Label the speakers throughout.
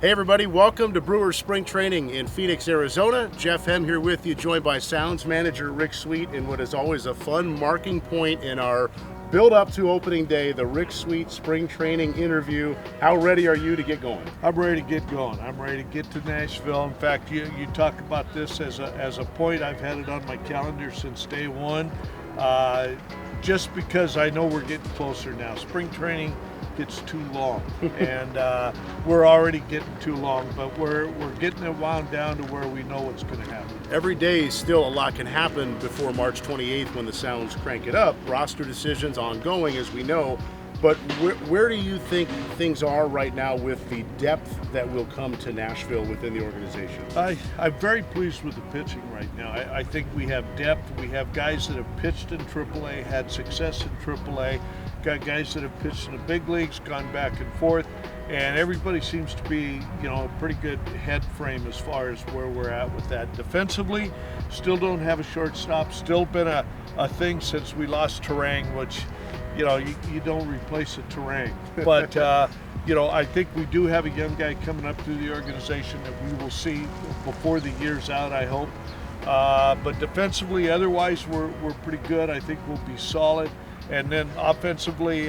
Speaker 1: Hey everybody, welcome to Brewers Spring Training in Phoenix, Arizona. Jeff Hem here with you, joined by Sounds Manager Rick Sweet in what is always a fun marking point in our build up to opening day, the Rick Sweet Spring Training interview. How ready are you to get going?
Speaker 2: I'm ready to get going. I'm ready to get to Nashville. In fact, you talk about this as a point. I've had it on my calendar since day one, just because I know we're getting closer now. Spring training gets too long, and we're already getting too long, but we're getting it wound down to where we know what's going to happen.
Speaker 1: Every day, still a lot can happen before March 28th when the Sounds crank it up. Roster decisions ongoing, as we know, but where do you think things are right now with the depth that will come to Nashville within the organization?
Speaker 2: I'm very pleased with the pitching right now. I think we have depth. We have guys that have pitched in AAA, had success in AAA, got guys that have pitched in the big leagues, gone back and forth, and everybody seems to be, a pretty good head frame as far as where we're at with that. Defensively, still don't have a shortstop. Still been a thing since we lost Terang, which, you don't replace a Terang. But, I think we do have a young guy coming up through the organization that we will see before the year's out, I hope. But defensively, otherwise, we're pretty good. I think we'll be solid. And then offensively,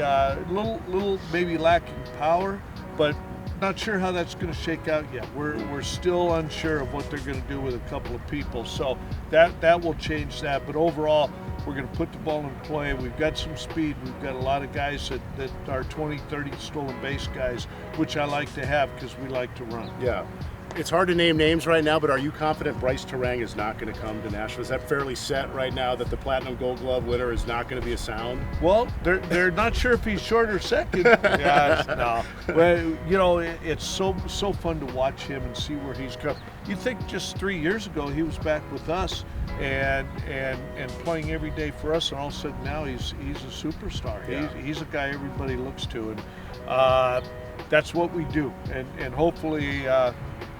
Speaker 2: little maybe lacking power, but not sure how that's going to shake out yet. We're still unsure of what they're going to do with a couple of people, so that will change that. But overall, we're going to put the ball in play. We've got some speed. We've got a lot of guys that are 20, 30 stolen base guys, which I like to have because we like to run.
Speaker 1: Yeah. It's hard to name names right now, but are you confident Bryce Terang is not going to come to Nashville? Is that fairly set right now that the Platinum Gold Glove winner is not going to be a Sound?
Speaker 2: Well, they're not sure if he's short or second. No. Well, it's so fun to watch him and see where he's come. You think just 3 years ago he was back with us and playing every day for us, and all of a sudden now he's a superstar.
Speaker 1: Yeah.
Speaker 2: He's a guy everybody looks to, and that's what we do. And hopefully.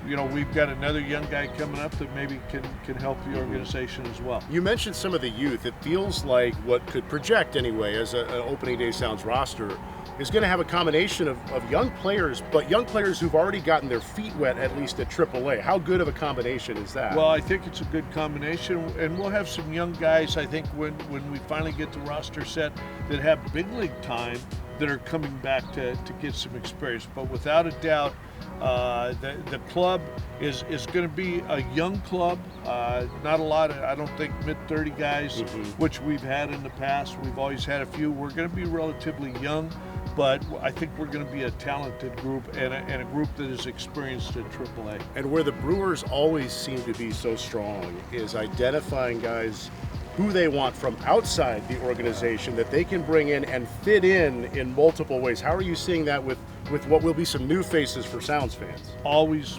Speaker 2: We've got another young guy coming up that maybe can help the organization as well.
Speaker 1: You mentioned some of the youth. It feels like what could project anyway as an opening day Sounds roster is going to have a combination of young players, but young players who've already gotten their feet wet, at least at AAA. How good of a combination is that?
Speaker 2: Well, I think it's a good combination, and we'll have some young guys, I think, when we finally get the roster set that have big league time that are coming back to get some experience. But without a doubt, the club is going to be a young club. Not a lot of, I don't think, mid-30 guys, which we've had in the past. We've always had a few. We're going to be relatively young, but I think we're going to be a talented group and a group that is experienced at AAA.
Speaker 1: And where the Brewers always seem to be so strong is identifying guys who they want from outside the organization that they can bring in and fit in multiple ways. How are you seeing that with what will be some new faces for Sounds fans?
Speaker 2: Always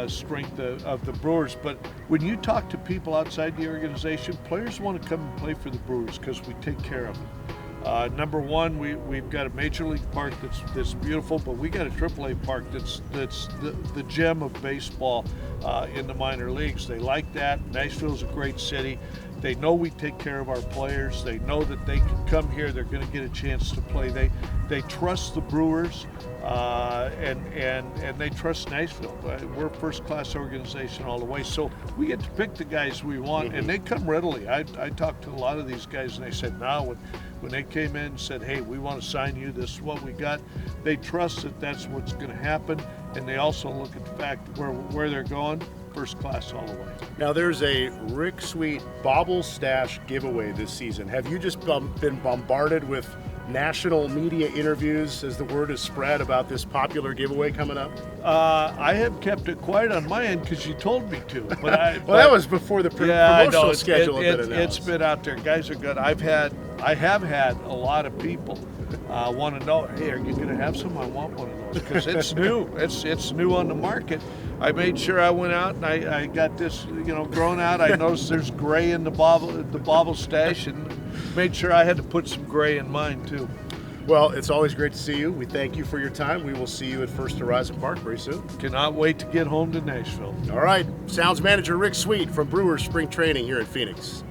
Speaker 2: strength of the Brewers, but when you talk to people outside the organization, players want to come and play for the Brewers because we take care of them. Number one, we've got a major league park that's beautiful, but we got a AAA park that's the gem of baseball in the minor leagues. They like that. Nashville's a great city. They know we take care of our players. They know that they can come here. They're going to get a chance to play. They trust the Brewers, and they trust Nashville. We're a first-class organization all the way, so we get to pick the guys we want, and they come readily. I talked to a lot of these guys, and they said, "No." When they came in and said, "Hey, we want to sign you. This is what we got," they trust that that's what's going to happen, and they also look at the fact where they're going. First class all the way.
Speaker 1: Now there's a Rick Sweet Bobble Stash giveaway this season. Have you just been bombarded with national media interviews as the word is spread about this popular giveaway coming up?
Speaker 2: I have kept it quiet on my end because you told me to. But
Speaker 1: that was before the promotional schedule had been announced.
Speaker 2: It's been out there. Guys are good. I have had a lot of people want to know, hey, are you going to have some? I want one of those because it's new. It's new on the market. I made sure I went out and I got this, grown out. I noticed there's gray in the bobble stash, and made sure I had to put some gray in mine too.
Speaker 1: Well, it's always great to see you. We thank you for your time. We will see you at First Horizon Park very soon.
Speaker 2: Cannot wait to get home to Nashville.
Speaker 1: All right. Sounds Manager Rick Sweet from Brewers Spring Training here in Phoenix.